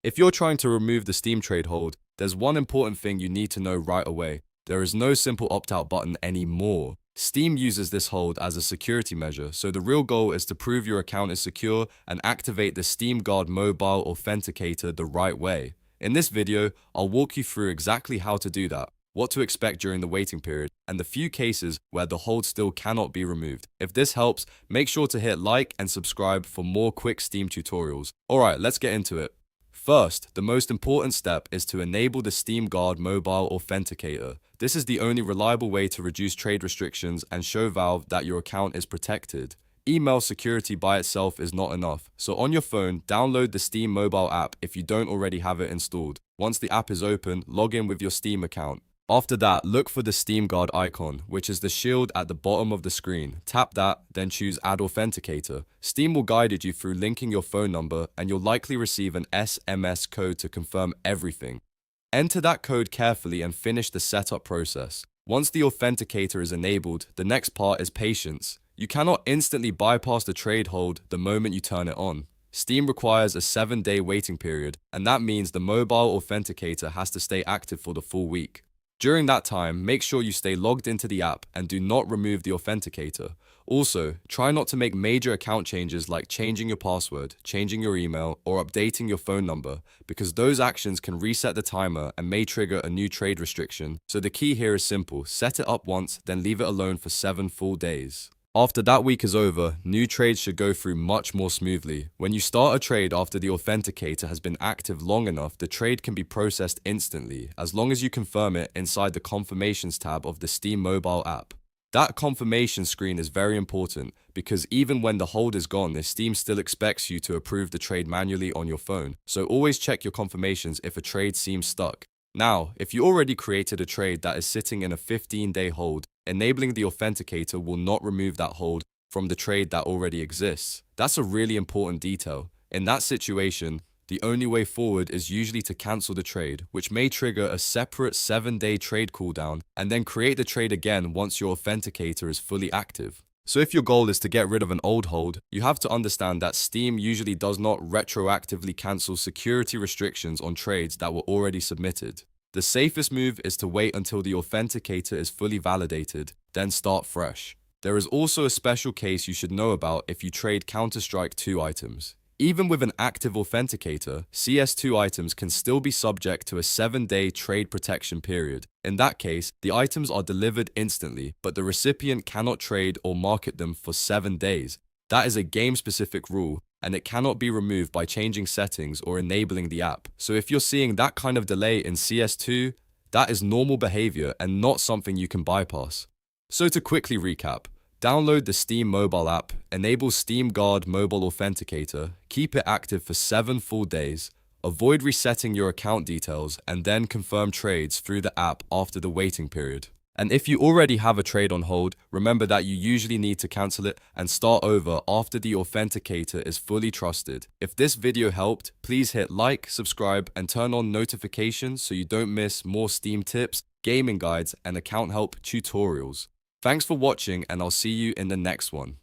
If you're trying to remove the Steam trade hold, there's one important thing you need to know right away. There is no simple opt-out button anymore. Steam uses this hold as a security measure, so the real goal is to prove your account is secure and activate the Steam Guard Mobile Authenticator the right way. In this video, I'll walk you through exactly how to do that, what to expect during the waiting period, and the few cases where the hold still cannot be removed. If this helps, make sure to hit like and subscribe for more quick Steam tutorials. Alright, let's get into it. First, the most important step is to enable the Steam Guard Mobile Authenticator. This is the only reliable way to reduce trade restrictions and show Valve that your account is protected. Email security by itself is not enough, so on your phone, download the Steam mobile app if you don't already have it installed. Once the app is open, log in with your Steam account. After that, look for the Steam Guard icon, which is the shield at the bottom of the screen. Tap that, then choose Add Authenticator. Steam will guide you through linking your phone number, and you'll likely receive an SMS code to confirm everything. Enter that code carefully and finish the setup process. Once the authenticator is enabled, the next part is patience. You cannot instantly bypass the trade hold the moment you turn it on. Steam requires a 7-day waiting period, and that means the mobile authenticator has to stay active for the full week. During that time, make sure you stay logged into the app and do not remove the authenticator. Also, try not to make major account changes like changing your password, changing your email, or updating your phone number, because those actions can reset the timer and may trigger a new trade restriction. So the key here is simple: set it up once, then leave it alone for 7 full days. After that week is over, new trades should go through much more smoothly. When you start a trade after the authenticator has been active long enough, the trade can be processed instantly, as long as you confirm it inside the Confirmations tab of the Steam mobile app. That confirmation screen is very important, because even when the hold is gone, the Steam still expects you to approve the trade manually on your phone, so always check your confirmations if a trade seems stuck. Now, if you already created a trade that is sitting in a 15-day hold, enabling the authenticator will not remove that hold from the trade that already exists. That's a really important detail. In that situation, the only way forward is usually to cancel the trade, which may trigger a separate 7-day trade cooldown, and then create the trade again once your authenticator is fully active. So if your goal is to get rid of an old hold, you have to understand that Steam usually does not retroactively cancel security restrictions on trades that were already submitted. The safest move is to wait until the authenticator is fully validated, then start fresh. There is also a special case you should know about if you trade Counter-Strike 2 items. Even with an active authenticator, CS2 items can still be subject to a 7-day trade protection period. In that case, the items are delivered instantly, but the recipient cannot trade or market them for 7 days. That is a game-specific rule, and it cannot be removed by changing settings or enabling the app. So if you're seeing that kind of delay in CS2, that is normal behavior and not something you can bypass. So to quickly recap, download the Steam mobile app, enable Steam Guard Mobile Authenticator, keep it active for 7 full days, avoid resetting your account details, and then confirm trades through the app after the waiting period. And if you already have a trade on hold, remember that you usually need to cancel it and start over after the authenticator is fully trusted. If this video helped, please hit like, subscribe, and turn on notifications so you don't miss more Steam tips, gaming guides, and account help tutorials. Thanks for watching, and I'll see you in the next one.